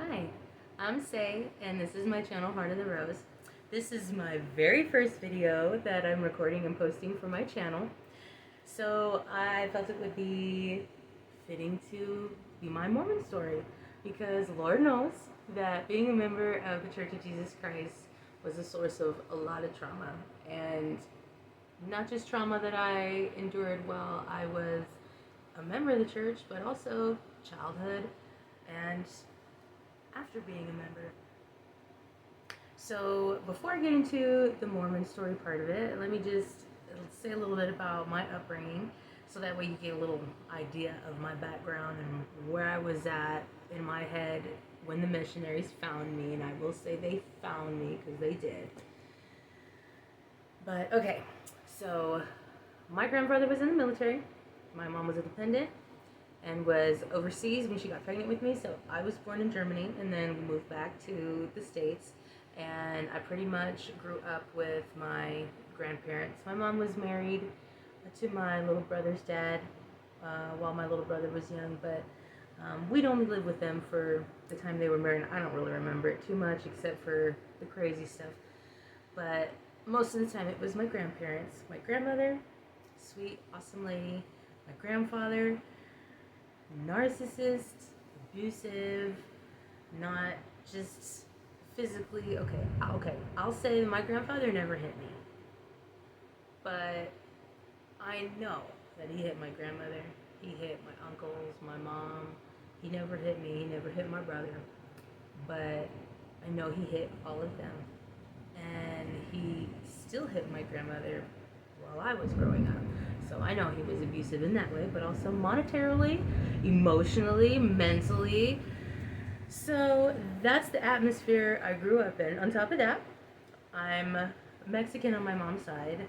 Hi, I'm Say, and this is my channel, Heart of the Rose. This is my very first video that I'm recording and posting for my channel. So I felt it would be fitting to be my Mormon story because Lord knows that being a member of the Church of Jesus Christ was a source of a lot of trauma. And not just trauma that I endured while I was a member of the church, but also childhood and after being a member. So before I get into the Mormon story part of it, let me just say a little bit about my upbringing so that way you get a little idea of my background and where I was at in my head when the missionaries found me. And I will say they found me because they did. But okay, so my grandfather was in the military. My mom was a dependent and was overseas when she got pregnant with me. So I was born in Germany and then we moved back to the States. And I pretty much grew up with my grandparents. My mom was married to my little brother's dad while my little brother was young, but we'd only lived with them for the time they were married. I don't really remember it too much except for the crazy stuff. But most of the time it was my grandparents. My grandmother, sweet, awesome lady. My grandfather, narcissist, abusive, not just physically. Okay, I'll say my grandfather never hit me, but I know that he hit my grandmother, he hit my uncles, my mom. He never hit me, he never hit my brother, but I know he hit all of them, and he still hit my grandmother while I was growing up. So I know he was abusive in that way, but also monetarily, emotionally, mentally. So that's the atmosphere I grew up in. On top of that, I'm Mexican on my mom's side.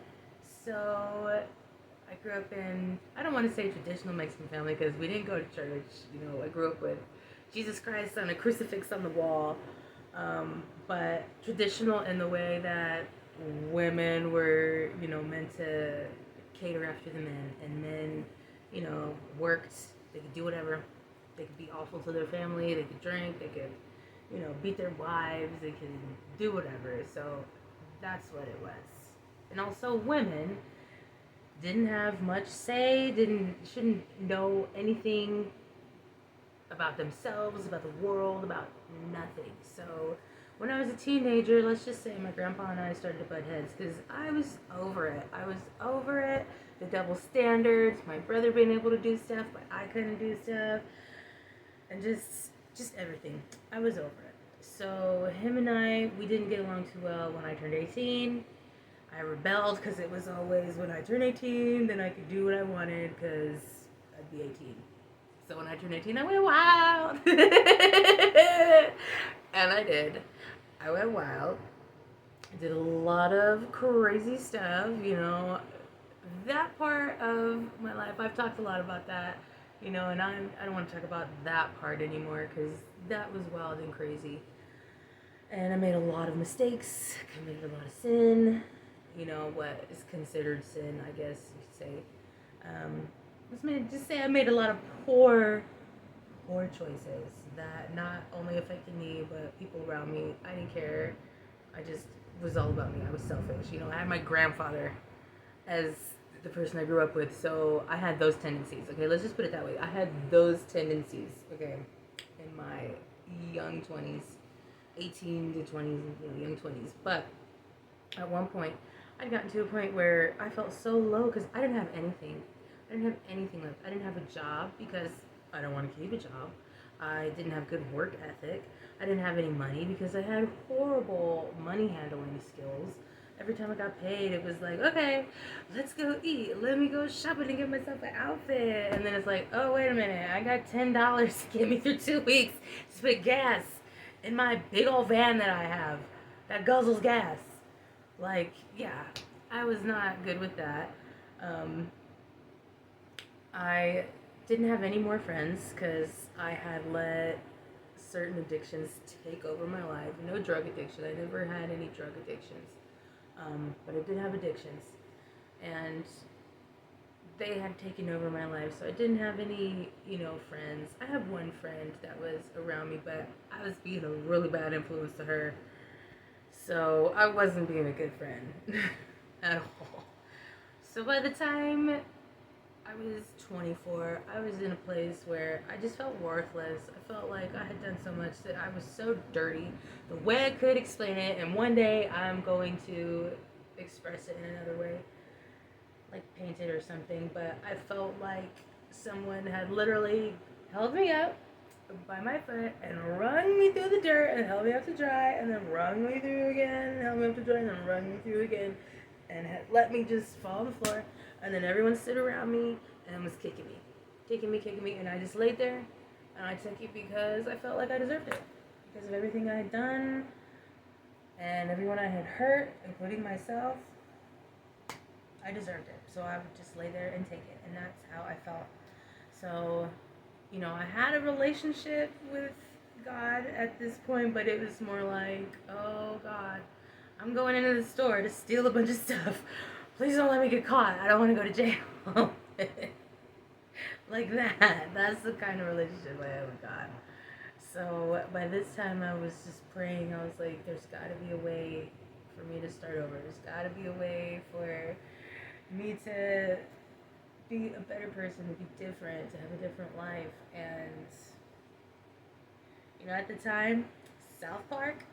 So I grew up in, I don't want to say traditional Mexican family because we didn't go to church. I grew up with Jesus Christ on a crucifix on the wall. But traditional in the way that women were, meant to cater after the men, and men, worked. They could do whatever. They could be awful to their family. They could drink. They could, beat their wives. They could do whatever. So that's what it was. And also, women didn't have much say. Shouldn't know anything about themselves, about the world, about nothing. So when I was a teenager, let's just say my grandpa and I started to butt heads because I was over it. I was over it. The double standards, my brother being able to do stuff, but I couldn't do stuff, and just everything. I was over it. So him and I, we didn't get along too well when I turned 18. I rebelled because it was always when I turned 18, then I could do what I wanted because I'd be 18. So when I turned 18, I went wild. And I did. I went wild. I did a lot of crazy stuff, That part of my life, I've talked a lot about that, and I don't want to talk about that part anymore because that was wild and crazy. And I made a lot of mistakes, committed a lot of sin, what is considered sin, I guess you could say. Just say I made a lot of poor choices that not only affected me but people around me. I didn't care. I just was all about me. I was selfish. I had my grandfather as the person I grew up with, so I had those tendencies. Okay, let's just put it that way. I had those tendencies. Okay, in my young 20s, 18 to 20s, young 20s. But at one point, I'd gotten to a point where I felt so low because I didn't have anything. I didn't have anything left. I didn't have a job because I don't want to keep a job. I didn't have good work ethic. I didn't have any money because I had horrible money handling skills. Every time I got paid, it was like, okay, let's go eat. Let me go shopping and get myself an outfit. And then it's like, oh, wait a minute. I got $10 to get me through 2 weeks to put gas in my big old van that I have that guzzles gas. Like, yeah, I was not good with that. I didn't have any more friends because I had let certain addictions take over my life. No drug addiction. I never had any drug addictions. But I did have addictions. And they had taken over my life, so I didn't have any, friends. I have one friend that was around me, but I was being a really bad influence to her. So I wasn't being a good friend at all. So by the time I was 24, I was in a place where I just felt worthless. I felt like I had done so much that I was so dirty. The way I could explain it, and one day I'm going to express it in another way, like paint it or something, but I felt like someone had literally held me up by my foot and wrung me through the dirt and held me up to dry and then wrung me through again and held me up to dry and then wrung me through again and had let me just fall on the floor, and then everyone stood around me and was kicking me, and I just laid there and I took it because I felt like I deserved it because of everything I had done and everyone I had hurt, including myself. I deserved it, so I would just lay there and take it, and that's how I felt. So, I had a relationship with God at this point, but it was more like, oh God, I'm going into the store to steal a bunch of stuff. Please don't let me get caught. I don't want to go to jail. Like that. That's the kind of relationship I have with God. So by this time, I was just praying. I was like, there's got to be a way for me to start over. There's got to be a way for me to be a better person, to be different, to have a different life. And, at the time, South Park,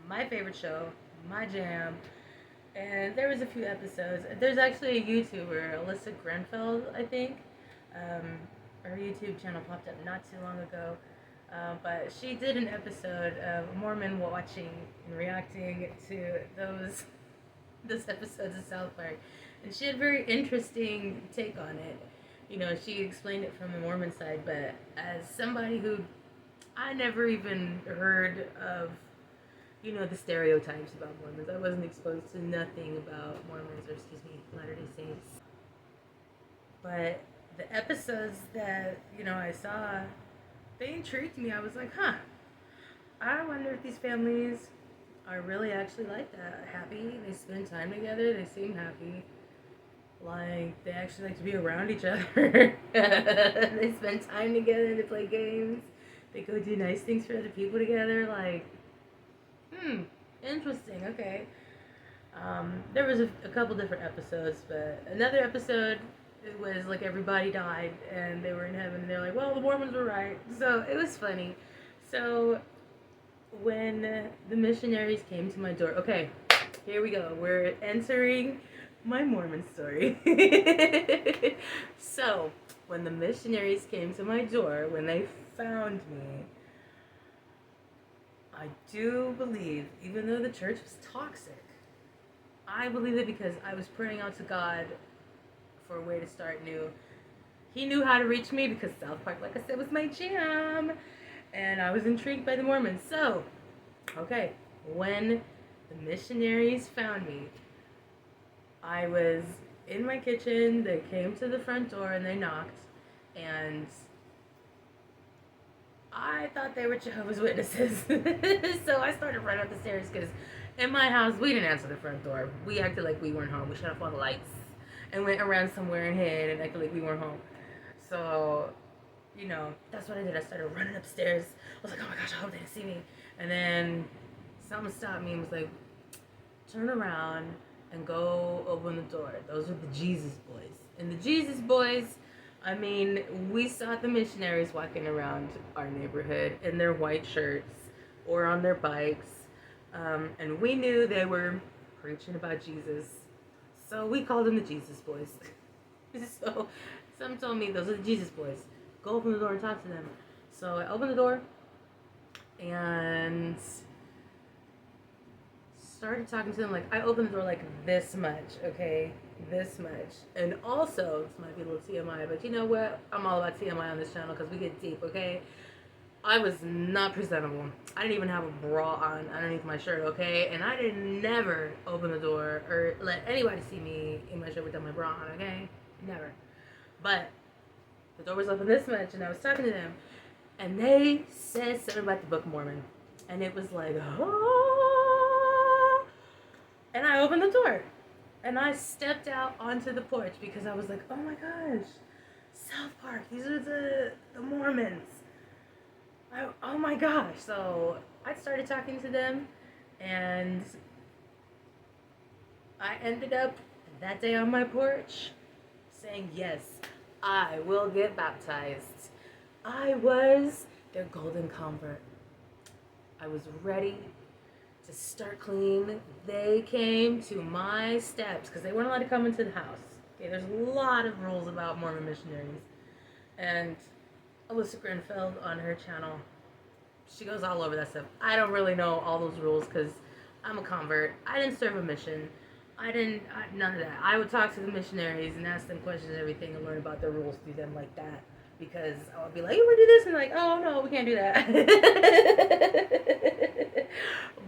my favorite show, my jam. And there was a few episodes. There's actually a YouTuber, Alyssa Grenfell, I think. Her YouTube channel popped up not too long ago. But she did an episode of Mormon watching and reacting to those episodes of South Park. And she had a very interesting take on it. She explained it from the Mormon side, but as somebody who I never even heard of, the stereotypes about Mormons. I wasn't exposed to nothing about Mormons, or Latter-day Saints. But the episodes that, I saw, they intrigued me. I was like, I wonder if these families are really actually like that. Happy, they spend time together, they seem happy. Like, they actually like to be around each other. They spend time together, they play games, they go do nice things for other people together. Like, interesting, okay. There was a couple different episodes, but another episode, it was like everybody died and they were in heaven and they're like, well, the Mormons were right. So it was funny. So when the missionaries came to my door, okay, here we go. We're entering my Mormon story. So when the missionaries came to my door, when they found me, I do believe, even though the church was toxic, I believe it because I was praying out to God for a way to start new. He knew how to reach me because South Park, like I said, was my jam. And I was intrigued by the Mormons. So, okay, when the missionaries found me, I was in my kitchen. They came to the front door and they knocked. And I thought they were Jehovah's Witnesses. So I started running up the stairs because in my house, we didn't answer the front door. We acted like we weren't home. We shut off all the lights and went around somewhere and hid and acted like we weren't home. So, that's what I did. I started running upstairs. I was like, oh my gosh, I hope they didn't see me. And then someone stopped me and was like, turn around and go open the door. Those are the Jesus boys. And the Jesus boys, I mean, we saw the missionaries walking around our neighborhood in their white shirts or on their bikes. And we knew they were preaching about Jesus. So we called them the Jesus boys. So some told me those are the Jesus boys. Go open the door and talk to them. So I opened the door and started talking to them. Like, I opened the door like this much, okay? This much. And also, this might be a little TMI, but you know what? I'm all about TMI on this channel because we get deep, okay? I was not presentable. I didn't even have a bra on underneath my shirt, okay? And I didn't never open the door or let anybody see me in my shirt without my bra on, okay? Never. But the door was open this much and I was talking to them and they said something about the Book of Mormon. And it was like, oh. And I opened the door. And I stepped out onto the porch because I was like, oh my gosh, South Park, these are the Mormons. Oh my gosh. So I started talking to them, and I ended up that day on my porch saying, yes, I will get baptized. I was their golden convert. I was ready to start clean. They came to my steps because they weren't allowed to come into the house. Okay, there's a lot of rules about Mormon missionaries. And Alyssa Grenfeld on her channel, she goes all over that stuff. I don't really know all those rules because I'm a convert. I didn't serve a mission. None of that. I would talk to the missionaries and ask them questions and everything and learn about their rules through them like that. Because I would be like, you want to do this? And like, oh no, we can't do that.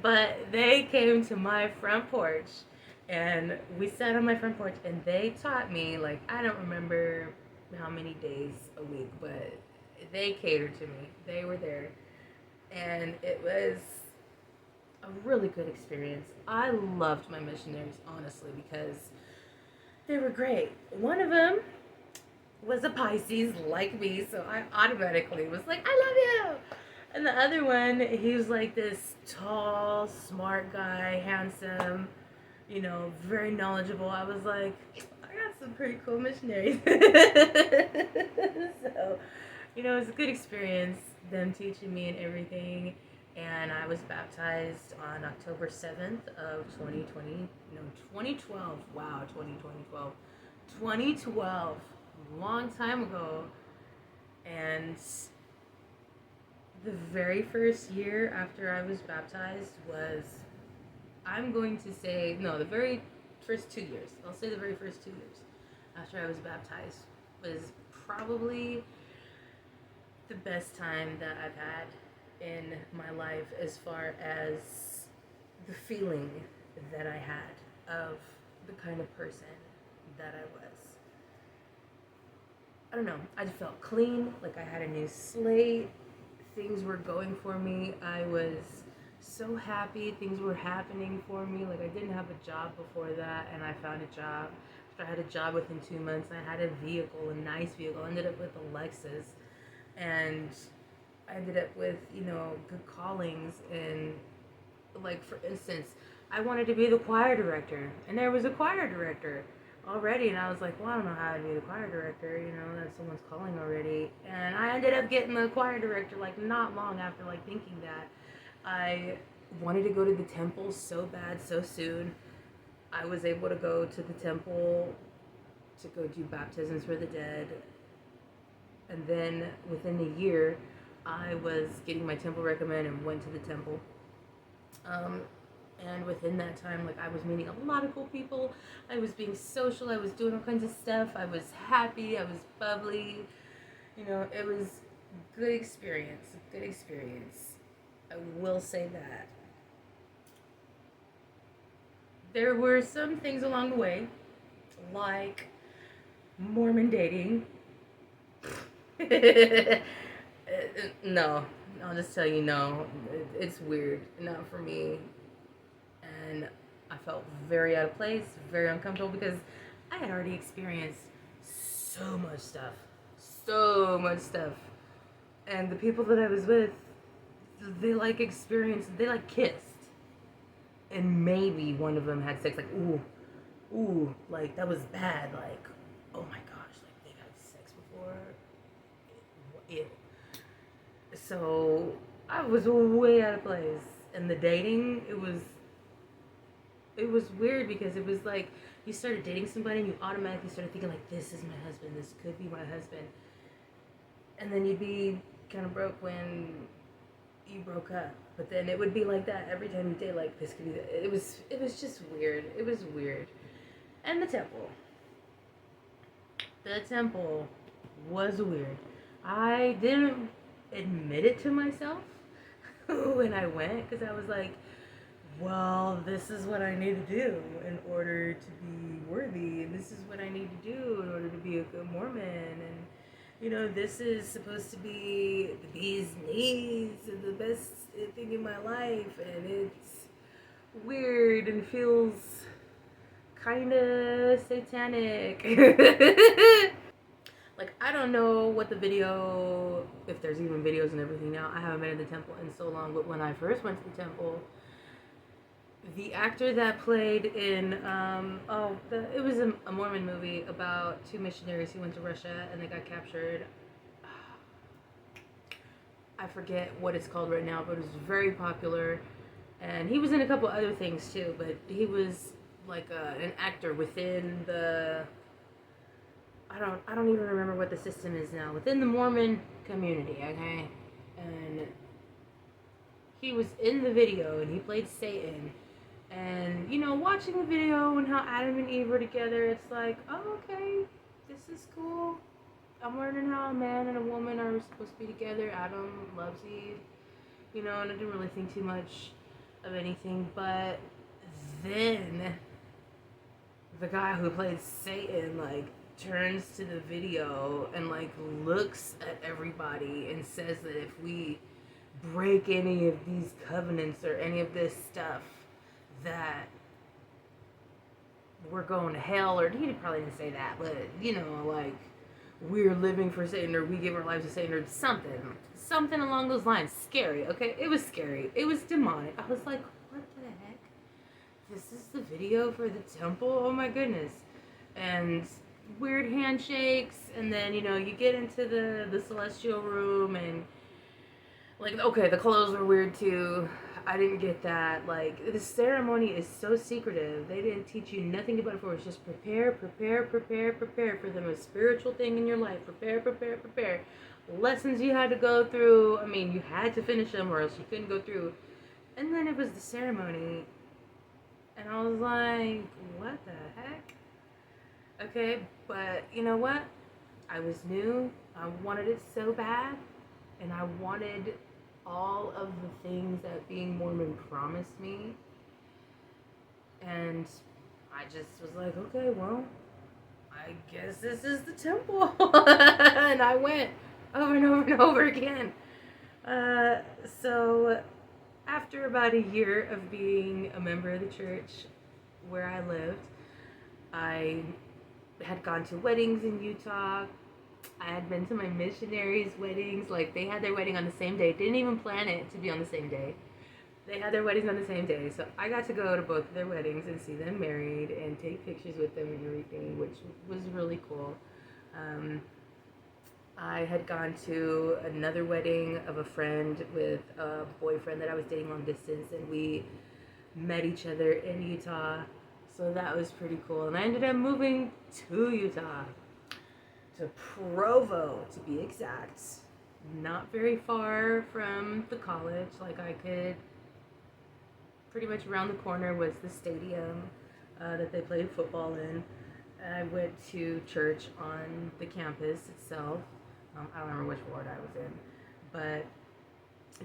But they came to my front porch and we sat on my front porch and they taught me, like, I don't remember how many days a week, but they catered to me. They were there. And it was a really good experience. I loved my missionaries, honestly, because they were great. One of them was a Pisces like me, so I automatically was like, I love you. And the other one, he was like this tall, smart guy, handsome, very knowledgeable. I was like, I got some pretty cool missionaries. So, it was a good experience, them teaching me and everything. And I was baptized on October 7th of 2020. No, 2012. Wow, 2012. 2012. A long time ago. And the very first year after I was baptized was, I'm going to say, no, the very first 2 years. I'll say the very first 2 years after I was baptized was probably the best time that I've had in my life as far as the feeling that I had of the kind of person that I was. I don't know. I just felt clean, like I had a new slate. Things were going for me. I was so happy. Things were happening for me. Like, I didn't have a job before that, and I found a job. After I had a job within 2 months, I had a vehicle, a nice vehicle. I ended up with a Lexus, and I ended up with, good callings. And, like, for instance, I wanted to be the choir director, and there was a choir director already, and I was like, well, I don't know how to be the choir director, that someone's calling already. And I ended up getting the choir director, like, not long after, like, thinking that. I wanted to go to the temple so bad, so soon. I was able to go to the temple to go do baptisms for the dead. And then within a year, I was getting my temple recommend and went to the temple. And within that time, like, I was meeting a lot of cool people. I was being social. I was doing all kinds of stuff. I was happy. I was bubbly. It was a good experience. A good experience. I will say that. There were some things along the way, like Mormon dating. No, I'll just tell you, no. It's weird. Not for me. And I felt very out of place, very uncomfortable, because I had already experienced so much stuff. So much stuff. And the people that I was with, they kissed. And maybe one of them had sex, like, ooh, like, that was bad, like, oh my gosh, like, they had sex before. Ew. So I was way out of place. And the dating, it was weird, because it was like you started dating somebody and you automatically started thinking, like, this is my husband, this could be my husband. And then you'd be kind of broke when you broke up. But then it would be like that every time you date, like, this could be it was just weird. It was weird. And the temple was weird. I didn't admit it to myself when I went, because I was like, well, this is what I need to do in order to be worthy, and this is what I need to do in order to be a good Mormon, and this is supposed to be the bee's knees and the best thing in my life, and it's weird and feels kind of satanic. Like, I don't know what the video, if there's even videos and everything now. I haven't been in the temple in so long, but when I first went to the temple, the actor that played in, it was a Mormon movie about two missionaries who went to Russia and they got captured. I forget what it's called right now, but it was very popular. And he was in a couple other things too, but he was like an actor within the, I don't even remember what the system is now, within the Mormon community, okay? And he was in the video and he played Satan. And, you know, watching the video and how Adam and Eve were together, it's like, oh, okay, this is cool. I'm learning how a man and a woman are supposed to be together. Adam loves Eve, you know, and I didn't really think too much of anything. But then the guy who played Satan, like, turns to the video and, like, looks at everybody and says that if we break any of these covenants or any of this stuff, that we're going to hell. Or he probably didn't say that, but, you know, like, we're living for Satan, or we give our lives to Satan, or something along those lines. Scary, okay? It was scary. It was demonic. I was like, what the heck? This is the video for the temple? Oh my goodness. And weird handshakes, and then, you know, you get into the celestial room, and, like, okay, the clothes were weird too. I didn't get that. Like, the ceremony is so secretive. They didn't teach you nothing about it before. It's just prepare for the most spiritual thing in your life. Prepare. Lessons you had to go through. I mean, you had to finish them or else you couldn't go through. And then it was the ceremony. And I was like, what the heck? Okay, but you know what? I was new. I wanted it so bad. And I wanted all of the things that being Mormon promised me. And I just was like, okay, well, I guess this is the temple. And I went over and over and over again. So after about a year of being a member of the church where I lived, I had gone to weddings in Utah. I had been to my missionaries' weddings. Like, they had their wedding on the same day. Didn't even plan it to be on the same day. They had their weddings on the same day. So I got to go to both of their weddings and see them married and take pictures with them and everything, which was really cool. I had gone to another wedding of a friend with a boyfriend that I was dating long distance, and we met each other in Utah. So that was pretty cool. And I ended up moving to Utah. To Provo, to be exact. Not very far from the college. Like, I could, pretty much around the corner was the stadium that they played football in. I went to church on the campus itself. I don't remember which ward I was in. But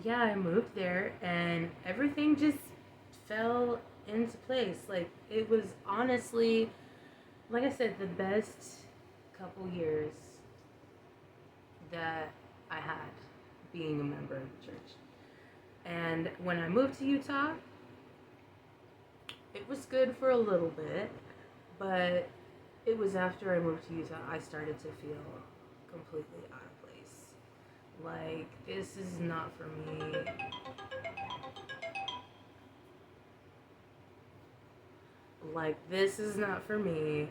yeah, I moved there and everything just fell into place. Like, it was honestly, like I said, the best couple years that I had being a member of the church. And when I moved to Utah, it was good for a little bit, but it was after I moved to Utah I started to feel completely out of place. Like, this is not for me. Like, this is not for me.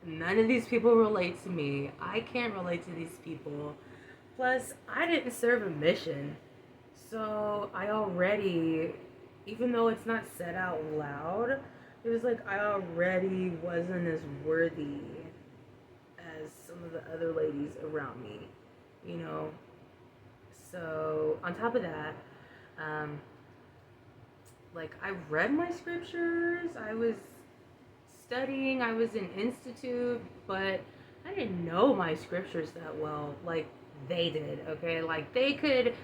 None of these people relate to me. I can't relate to these people. Plus, I didn't serve a mission. So I already, even though it's not said out loud, it was like I already wasn't as worthy as some of the other ladies around me, you know? So on top of that, like, I read my scriptures, I was studying, I was in institute, but I didn't know my scriptures that well like they did, okay? Like, they could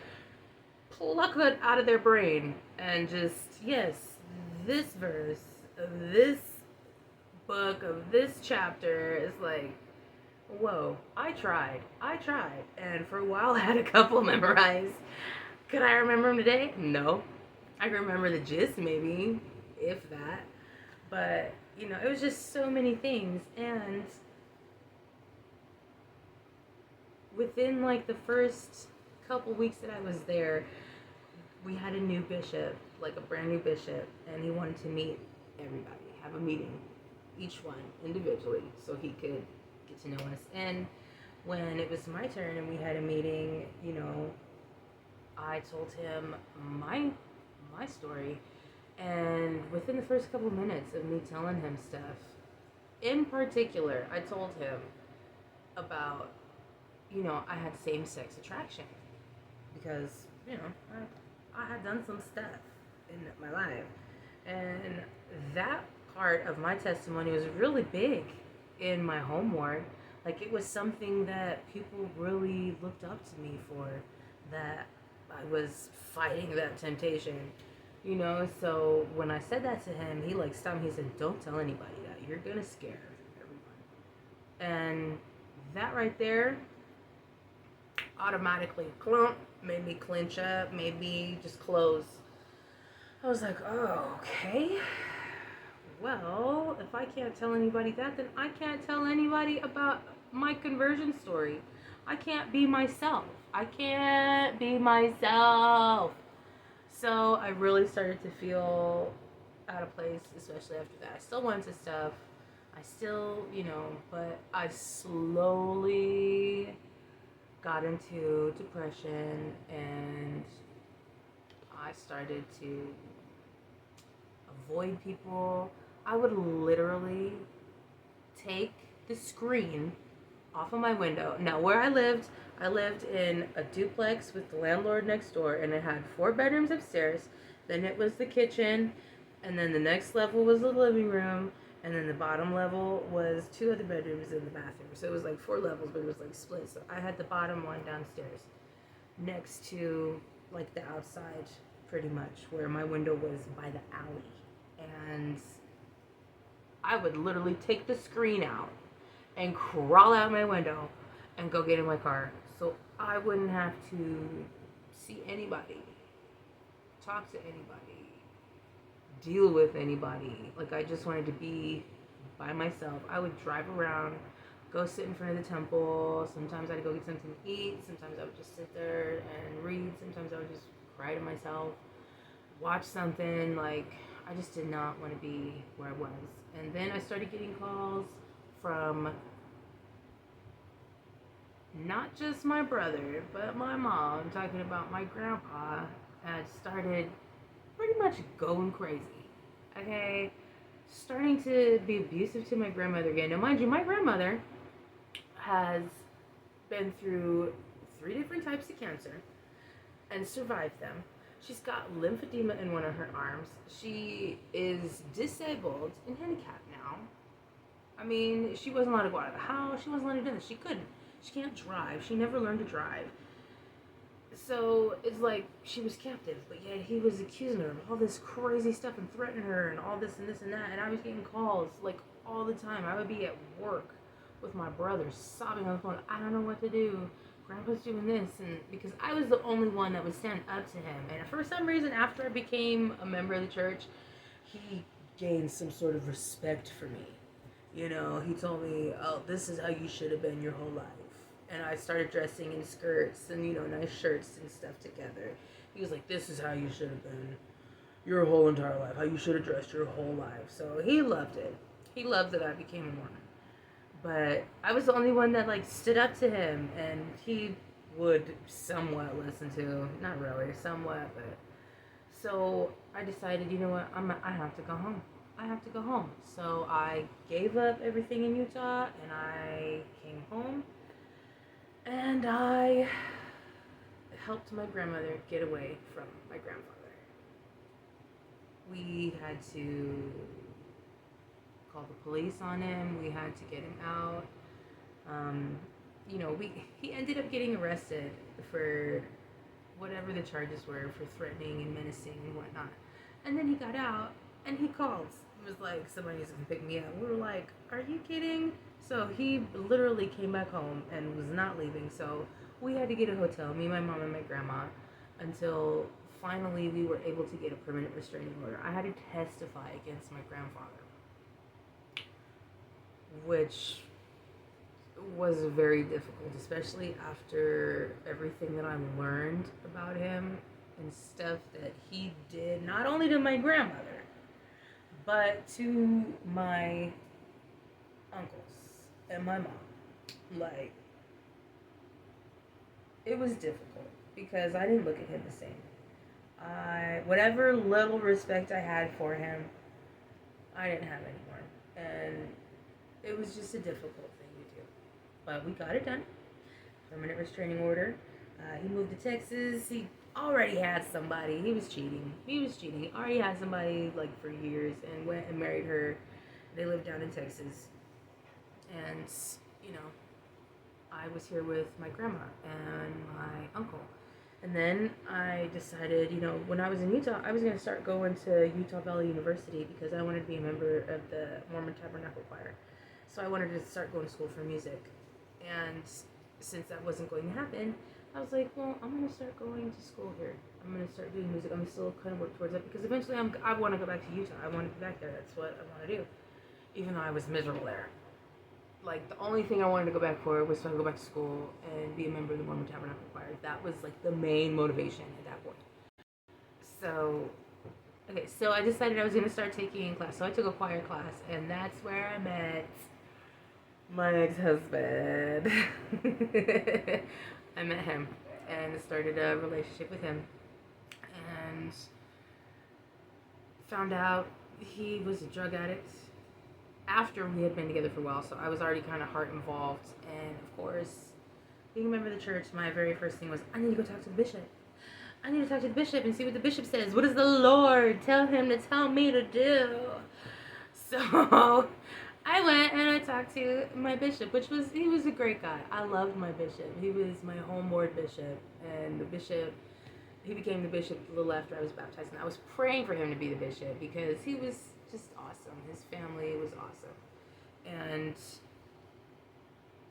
pluck it out of their brain and just, yes, this verse of this book of this chapter is like, whoa, I tried, and for a while I had a couple memorized. Could I remember them today? No. I can remember the gist, maybe, if that. But it was just so many things. And within like the first couple weeks that I was there, we had a new bishop, like a brand new bishop, and he wanted to meet everybody, have a meeting, each one individually, so he could get to know us. And when it was my turn and we had a meeting, I told him my story, and within the first couple minutes of me telling him stuff, in particular, I told him about, I had same-sex attraction because, I had done some stuff in my life. And that part of my testimony was really big in my home ward. Like, it was something that people really looked up to me for, that I was fighting that temptation, So when I said that to him, he like stopped me. He said, "Don't tell anybody that. You're gonna scare everyone." And that right there automatically made me clench up, made me just close. I was like, oh, okay. Well, if I can't tell anybody that, then I can't tell anybody about my conversion story. I can't be myself. I can't be myself. So I really started to feel out of place, especially after that. I still went to stuff. I still, but I slowly got into depression, and I started to avoid people. I would literally take the screen off of my window. Now, where I lived in a duplex with the landlord next door, and it had 4 bedrooms upstairs. Then it was the kitchen, and then the next level was the living room, and then the bottom level was 2 other bedrooms in the bathroom. So it was like 4 levels, but it was like split. So I had the bottom one downstairs next to like the outside, pretty much, where my window was by the alley. And I would literally take the screen out and crawl out my window and go get in my car so I wouldn't have to see anybody, talk to anybody, deal with anybody. Like, I just wanted to be by myself. I would drive around, go sit in front of the temple. Sometimes I'd go get something to eat. Sometimes I would just sit there and read. Sometimes I would just cry to myself, watch something. Like, I just did not want to be where I was. And then I started getting calls from not just my brother, but my mom, talking about my grandpa had started pretty much going crazy. Okay? Starting to be abusive to my grandmother again. Now, mind you, my grandmother has been through 3 different types of cancer and survived them. She's got lymphedema in one of her arms. She is disabled and handicapped now. I mean, she wasn't allowed to go out of the house. She wasn't allowed to do this. She couldn't. She can't drive. She never learned to drive. So it's like she was captive, but yet he was accusing her of all this crazy stuff and threatening her and all this and this and that. And I was getting calls like all the time. I would be at work with my brother sobbing on the phone. I don't know what to do. Grandpa's doing this. And because I was the only one that would stand up to him. And for some reason, after I became a member of the church, he gained some sort of respect for me. He told me, oh, this is how you should have been your whole life. And I started dressing in skirts and, nice shirts and stuff together. He was like, this is how you should have been your whole entire life, how you should have dressed your whole life. So he loved it. He loved that I became a Mormon. But I was the only one that, stood up to him, and he would somewhat listen to. Not really, somewhat, but... So I decided, you know what, I have to go home. I have to go home. So I gave up everything in Utah, and I came home. And I helped my grandmother get away from my grandfather. We had to call the police on him. We had to get him out. He ended up getting arrested for whatever the charges were, for threatening and menacing and whatnot. And then he got out, and he called. It was like, somebody's gonna pick me up. We were like, are you kidding? So he literally came back home and was not leaving. So we had to get a hotel, me, my mom, and my grandma, until finally we were able to get a permanent restraining order. I had to testify against my grandfather. which was very difficult, especially after everything that I learned about him and stuff that he did, not only to my grandmother, but to my uncles and my mom. Like, it was difficult because I didn't look at him the same. Whatever little respect I had for him, I didn't have anymore. And it was just a difficult thing to do. But we got it done. Permanent restraining order. He moved to Texas. He already had somebody. He was cheating. He already had somebody like for years and went and married her. They lived down in Texas. And, you know, I was here with my grandma and my uncle. And then I decided, you know, when I was in Utah, I was going to start going to Utah Valley University because I wanted to be a member of the Mormon Tabernacle Choir. So I wanted to start going to school for music. And since that wasn't going to happen, I was like, well, I'm going to start going to school here. I'm going to start doing music. I'm still kind of work towards that because eventually I want to go back to Utah. I want to be back there. That's what I want to do. Even though I was miserable there. Like, the only thing I wanted to go back for was to go back to school and be a member of the Mormon Tabernacle Choir. That was, like, the main motivation at that point. So I decided I was going to start taking class. So I took a choir class, and that's where I met my ex-husband. I met him and started a relationship with him. And found out he was a drug addict after we had been together for a while, so I was already kind of heart involved. And of course, being a member of the church, my very first thing was, I need to go talk to the bishop. I need to talk to the bishop and see what the bishop says. What does the Lord tell him to tell me to do? So I went and I talked to my bishop, he was a great guy. I loved my bishop. He was my home board bishop, and the bishop, he became the bishop a little after I was baptized, and I was praying for him to be the bishop because he was just awesome. His family was awesome. And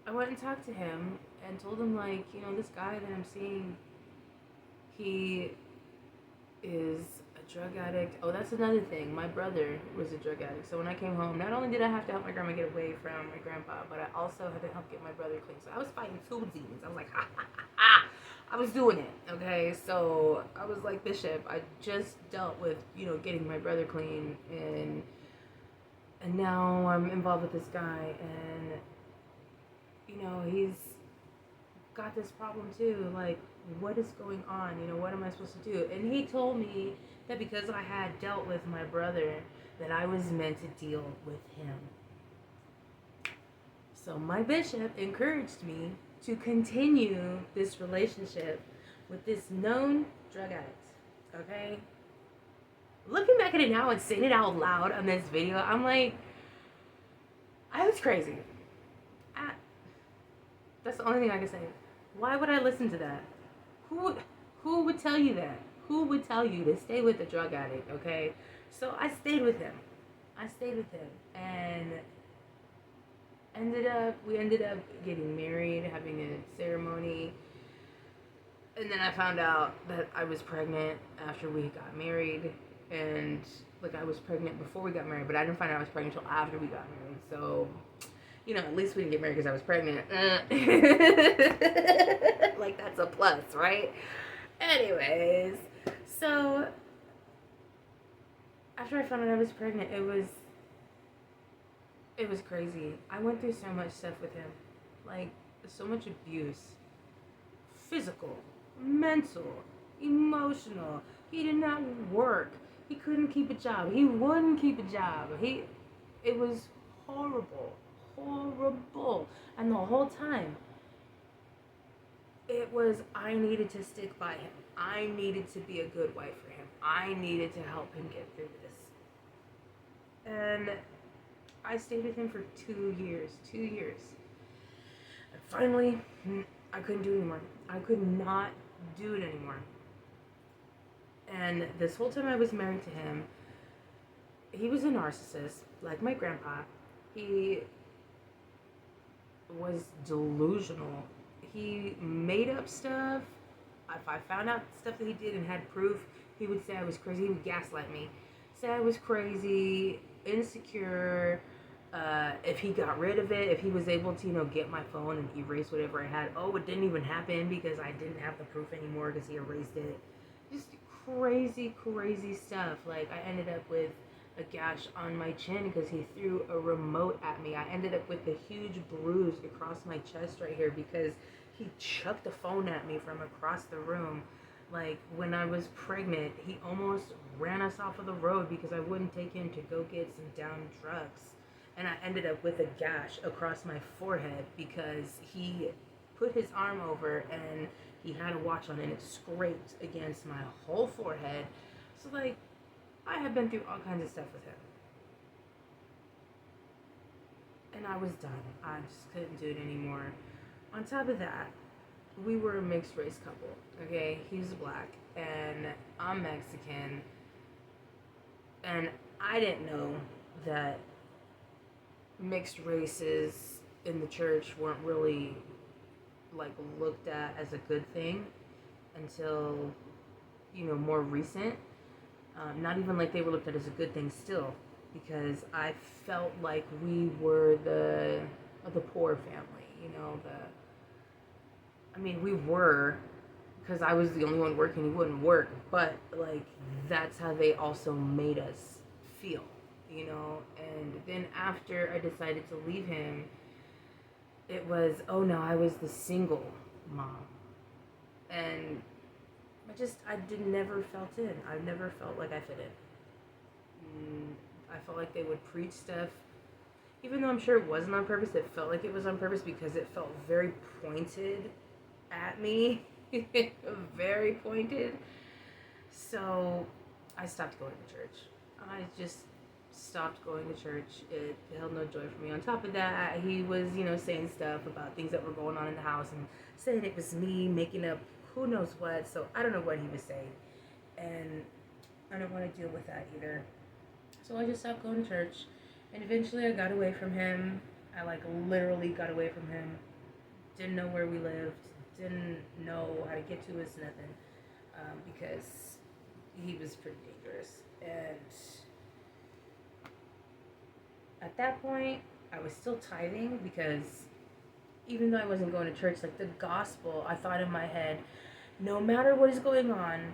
I went and talked to him and told him, like, you know, this guy that I'm seeing, he is a drug addict. Oh, that's another thing. My brother was a drug addict. So when I came home, not only did I have to help my grandma get away from my grandpa, but I also had to help get my brother clean. So I was fighting two demons. I was like, ha, ha, ha, ha. I was doing it, okay? So I was like, Bishop, I just dealt with, you know, getting my brother clean, and now I'm involved with this guy, and, you know, he's got this problem too. Like, what is going on? You know, what am I supposed to do? And he told me that because I had dealt with my brother, that I was meant to deal with him. So my bishop encouraged me to continue this relationship with this known drug addict, okay? Looking back at it now and saying it out loud on this video, I'm like, I was crazy. That's the only thing I can say. Why would I listen to that? Who would tell you that? Who would tell you to stay with a drug addict, okay? So I stayed with him. And we ended up getting married, having a ceremony. And then I found out that I was pregnant after we got married. And, like, I was pregnant before we got married, but I didn't find out I was pregnant until after we got married. So, you know, at least we didn't get married because I was pregnant. Like, that's a plus, right? Anyways, so after I found out I was pregnant, it was crazy. I went through so much stuff with him. Like, so much abuse. Physical, mental, emotional. He did not work. He couldn't keep a job. He wouldn't keep a job. It was horrible. And the whole time, it was, I needed to stick by him. I needed to be a good wife for him. I needed to help him get through this. And I stayed with him for 2 years. And finally, I couldn't do it anymore. I could not do it anymore. And this whole time I was married to him, he was a narcissist, like my grandpa. He was delusional. He made up stuff. If I found out stuff that he did and had proof, he would say I was crazy. He would gaslight me. Say I was crazy, insecure, If he got rid of it, if he was able to, get my phone and erase whatever I had. Oh, it didn't even happen because I didn't have the proof anymore because he erased it. Just crazy, crazy stuff. Like, I ended up with a gash on my chin because he threw a remote at me. I ended up with a huge bruise across my chest right here because he chucked the phone at me from across the room. Like, when I was pregnant, he almost ran us off of the road because I wouldn't take him to go get some down drugs. And I ended up with a gash across my forehead because he put his arm over and he had a watch on and it scraped against my whole forehead. So, like, I have been through all kinds of stuff with him. And I was done. I just couldn't do it anymore. On top of that, we were a mixed race couple, okay? He was black and I'm Mexican. And I didn't know that mixed races in the church weren't really like looked at as a good thing until more recent. Not even like they were looked at as a good thing still, because I felt like we were the poor family. We were, because I was the only one working. He wouldn't work, but like that's how they also made us feel. And then after I decided to leave him, it was, oh no, I was the single mom. And I never felt in. I never felt like I fit in. I felt like they would preach stuff, even though I'm sure it wasn't on purpose. It felt like it was on purpose because it felt very pointed at me. Very pointed. So I stopped going to church. I just stopped going to church. It held no joy for me. On top of that, he was, saying stuff about things that were going on in the house and saying it was me making up who knows what. So I don't know what he was saying. And I don't want to deal with that either. So I just stopped going to church. And eventually I got away from him. I literally got away from him. Didn't know where we lived. Didn't know how to get to us, nothing. Because he was pretty dangerous. And at that point, I was still tithing because even though I wasn't going to church, like the gospel, I thought in my head, no matter what is going on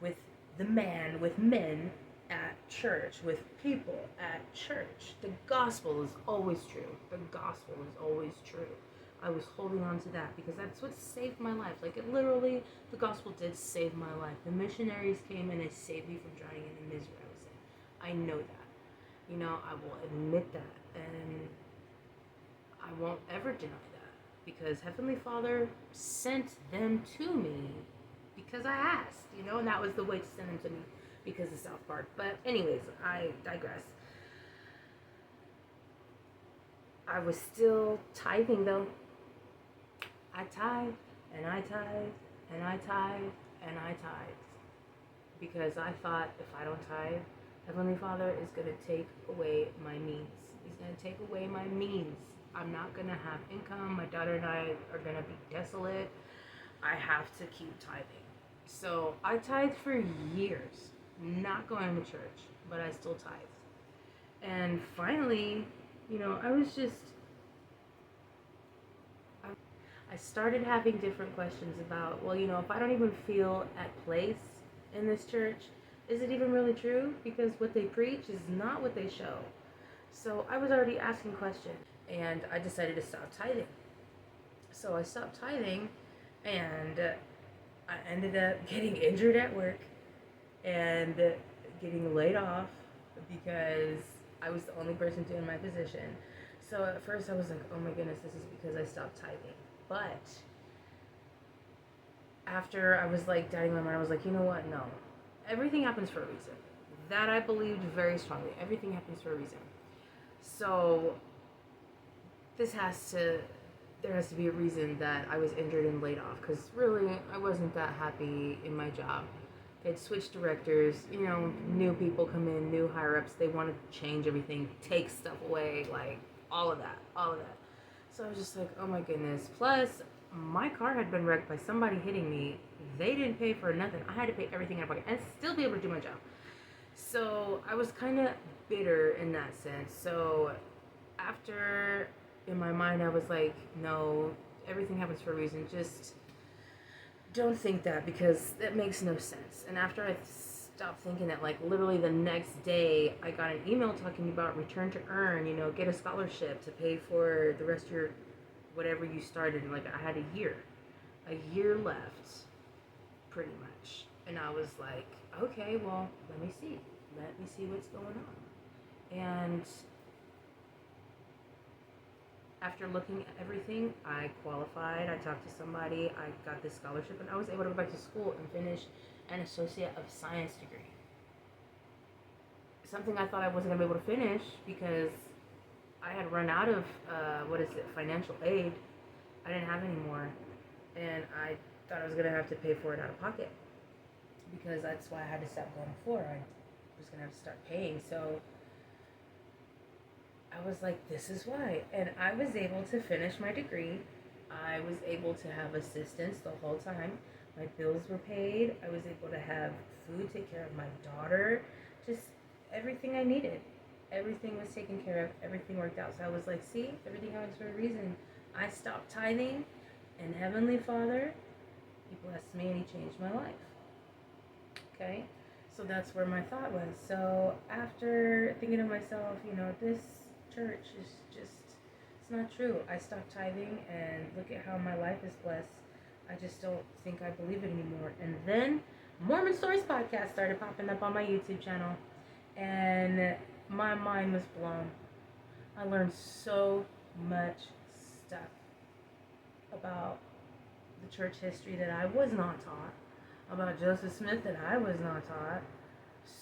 with with men at church, with people at church, the gospel is always true. The gospel is always true. I was holding on to that because that's what saved my life. Like, it literally, the gospel did save my life. The missionaries came and they saved me from drowning in the misery I was in. I know that. I will admit that. And I won't ever deny that. Because Heavenly Father sent them to me because I asked, and that was the way to send them to me because of South Park. But anyways, I digress. I was still tithing though. I tithe, and I tithe, and I tithe, and I tithe. Because I thought if I don't tithe, Heavenly Father is going to take away my means. He's going to take away my means. I'm not going to have income. My daughter and I are going to be desolate. I have to keep tithing. So I tithed for years, not going to church, but I still tithed. And finally, I started having different questions about, if I don't even feel at place in this church, is it even really true? Because what they preach is not what they show. So I was already asking questions, and I decided to stop tithing. So I stopped tithing, and I ended up getting injured at work and getting laid off because I was the only person doing my position. So at first I was like, oh my goodness, this is because I stopped tithing. But after I was doubting my mind, I was like, you know what? No. Everything happens for a reason. That I believed very strongly. Everything happens for a reason. So there has to be a reason that I was injured and laid off, because really I wasn't that happy in my job. They'd switched directors, new people come in, new higher ups, they want to change everything, take stuff away, all of that. So I was just like, oh my goodness. Plus, my car had been wrecked by somebody hitting me. They didn't pay for nothing. I had to pay everything out of pocket and still be able to do my job. So I was kind of bitter in that sense. So after, in my mind, I was like, no, everything happens for a reason. Just don't think that, because that makes no sense. And after I stopped thinking that, like literally the next day, I got an email talking about return to earn, get a scholarship to pay for the rest of your whatever you started. And like I had a year left, pretty much. And I was like, okay, well, let me see what's going on. And after looking at everything, I qualified. I talked to somebody. I got this scholarship, and I was able to go back to school and finish an Associate of Science degree. Something I thought I wasn't going to be able to finish because I had run out of, financial aid. I didn't have any more. And I thought I was going to have to pay for it out of pocket, because that's why I had to stop going to Florida. I was going to have to start paying. So I was like, this is why. And I was able to finish my degree. I was able to have assistance the whole time. My bills were paid. I was able to have food, take care of my daughter, just everything I needed. Everything was taken care of. Everything worked out. So I was like, see, everything happens for a reason. I stopped tithing, and Heavenly Father, He blessed me and He changed my life. Okay? So that's where my thought was. So after thinking to myself, this church is just, it's not true. I stopped tithing, and look at how my life is blessed. I just don't think I believe it anymore. And then Mormon Stories podcast started popping up on my YouTube channel, and my mind was blown. I learned so much stuff about the church history that I was not taught, about Joseph Smith that I was not taught.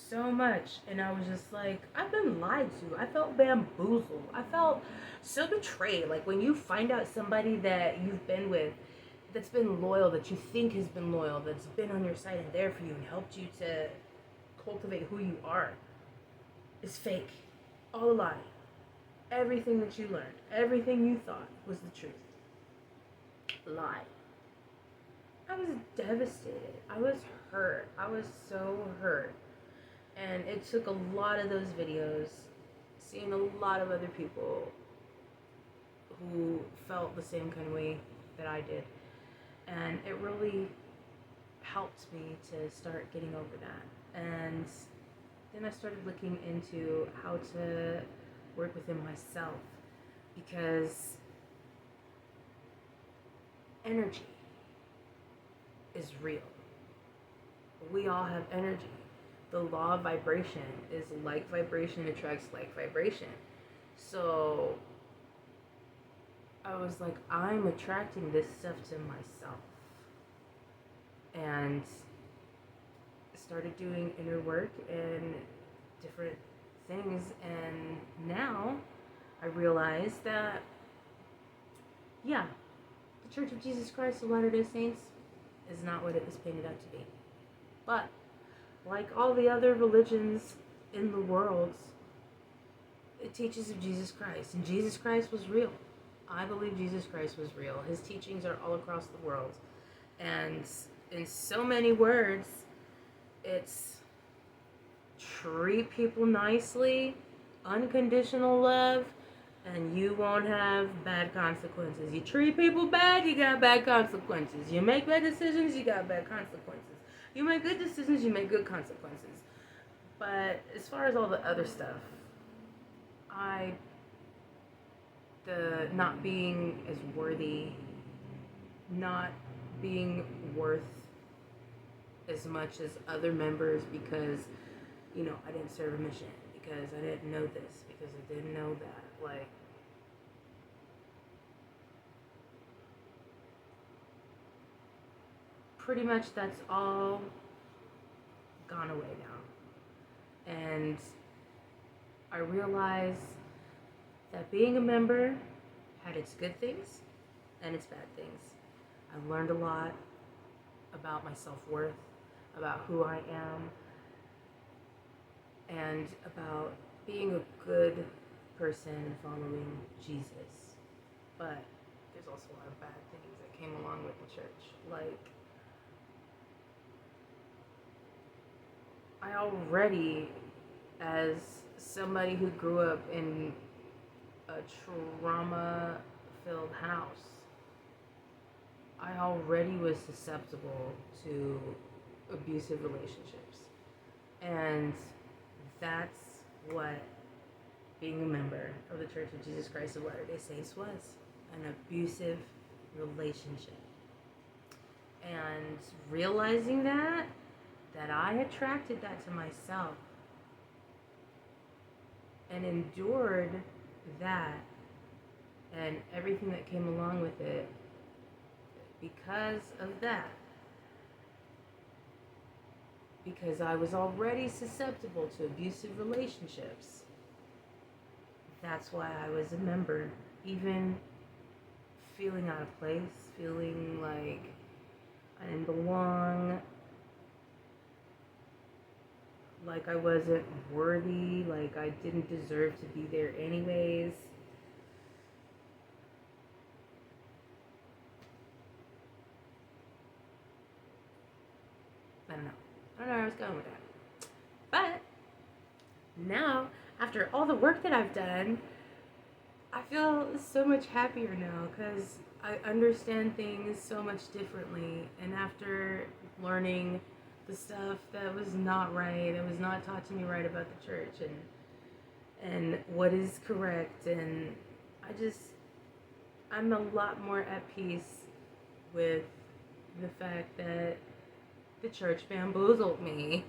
So much. And I was just like, I've been lied to. I felt bamboozled. I felt so betrayed. Like when you find out somebody that you've been with that's been loyal, that you think has been loyal, that's been on your side and there for you and helped you to cultivate who you are, is fake. All a lie. Everything that you learned, everything you thought was the truth. Lie. I was devastated. I was hurt. I was so hurt. And it took a lot of those videos, seeing a lot of other people who felt the same kind of way that I did. And it really helped me to start getting over that. And then I started looking into how to work within myself, because energy is real. We all have energy. The law of vibration is like vibration attracts like vibration. So I was like, I'm attracting this stuff to myself. And started doing inner work and different things. And now I realize that, yeah, the Church of Jesus Christ of Latter-day Saints is not what it was painted out to be. But like all the other religions in the world, it teaches of Jesus Christ. And Jesus Christ was real. I believe Jesus Christ was real. His teachings are all across the world. And in so many words, it's treat people nicely, unconditional love, and you won't have bad consequences. You treat people bad, you got bad consequences. You make bad decisions, you got bad consequences. You make good decisions, you make good consequences. But as far as all the other stuff, the not being as worthy, not being worth as much as other members because, I didn't serve a mission, because I didn't know this, because I didn't know that. Like, pretty much that's all gone away now. And I realized that being a member had its good things and its bad things. I learned a lot about my self-worth, about who I am, and about being a good person and following Jesus. But there's also a lot of bad things that came along with the church. Like, I already, as somebody who grew up in a trauma-filled house. I already was susceptible to abusive relationships. And that's what being a member of the Church of Jesus Christ of Latter-day Saints was. An abusive relationship. And realizing that I attracted that to myself and endured that and everything that came along with it because of that. Because I was already susceptible to abusive relationships. That's why I was a member. Even feeling out of place, feeling like I didn't belong, like I wasn't worthy, like I didn't deserve to be there anyways. I don't know where I was going with that. But now, after all the work that I've done, I feel so much happier now because I understand things so much differently. And after learning the stuff that was not right, that was not taught to me right about the church and what is correct, and I'm a lot more at peace with the fact that the church bamboozled me.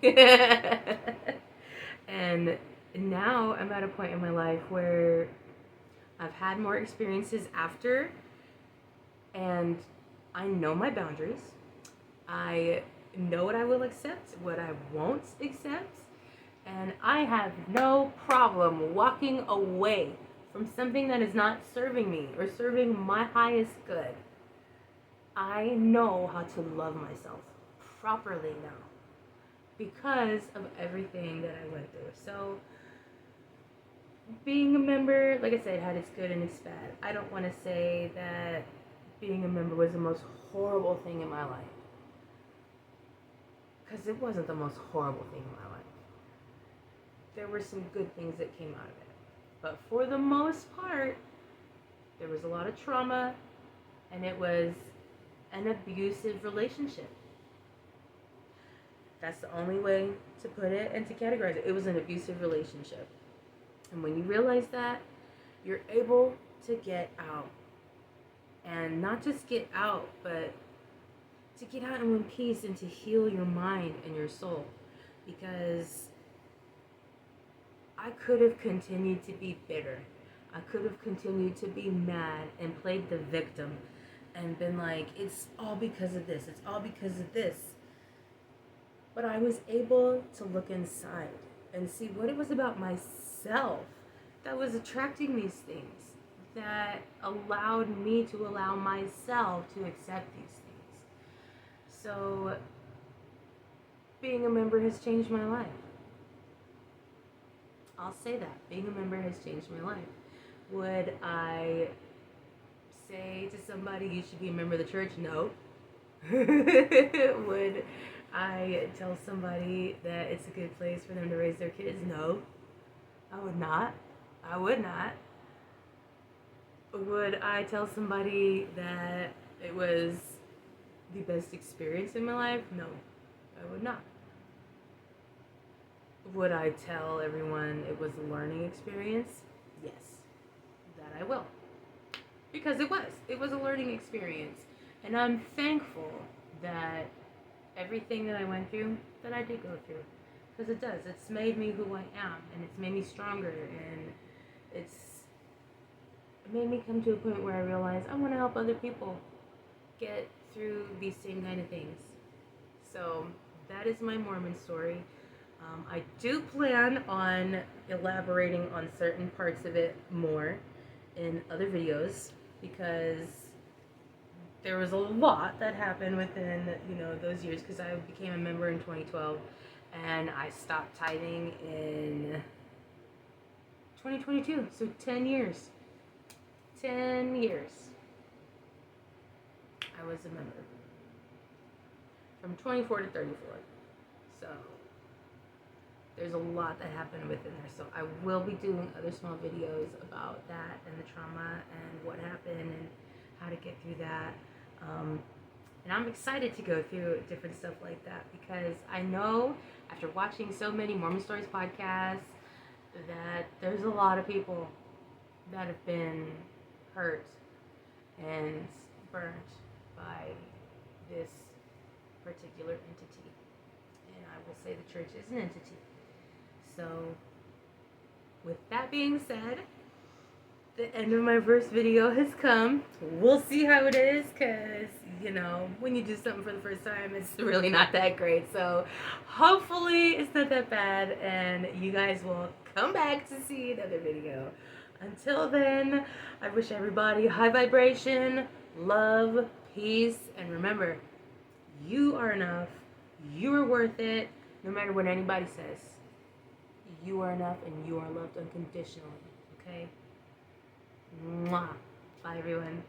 And now I'm at a point in my life where I've had more experiences after, and I know my boundaries. I know what I will accept, what I won't accept, and I have no problem walking away from something that is not serving me or serving my highest good. I know how to love myself properly now because of everything that I went through. So being a member, like I said, had its good and its bad. I don't want to say that being a member was the most horrible thing in my life, because it wasn't the most horrible thing in my life. There were some good things that came out of it. But for the most part, there was a lot of trauma, and it was an abusive relationship. That's the only way to put it and to categorize it. It was an abusive relationship. And when you realize that, you're able to get out. And not just get out, but to get out in one piece and to heal your mind and your soul. Because I could have continued to be bitter. I could have continued to be mad and played the victim and been like, it's all because of this. It's all because of this. But I was able to look inside and see what it was about myself that was attracting these things, that allowed me to allow myself to accept these things. So being a member has changed my life. I'll say that. Being a member has changed my life. Would I say to somebody, you should be a member of the church? No. Would I tell somebody that it's a good place for them to raise their kids? No. I would not. I would not. Would I tell somebody that it was the best experience in my life? No. I would not. Would I tell everyone it was a learning experience? Yes. That I will. Because it was. It was a learning experience. And I'm thankful that everything that I went through, that I did go through. Because it does. It's made me who I am. And it's made me stronger. And it made me come to a point where I realized I want to help other people get through these same kind of things. So that is my Mormon story. I do plan on elaborating on certain parts of it more in other videos, because there was a lot that happened within, those years, because I became a member in 2012 and I stopped tithing in 2022. So 10 years. 10 years I was a member. From 24 to 34. So there's a lot that happened within there. So I will be doing other small videos about that and the trauma and what happened and how to get through that. And I'm excited to go through different stuff like that because I know after watching so many Mormon Stories podcasts that there's a lot of people that have been hurt and burnt by this particular entity. And I will say the church is an entity. So, with that being said, the end of my first video has come. We'll see how it is because, when you do something for the first time, it's really not that great. So, hopefully, it's not that bad and you guys will come back to see another video. Until then, I wish everybody high vibration, love, peace, and remember, you are enough. You are worth it, no matter what anybody says. You are enough and you are loved unconditionally, okay? Mwah. Bye, everyone.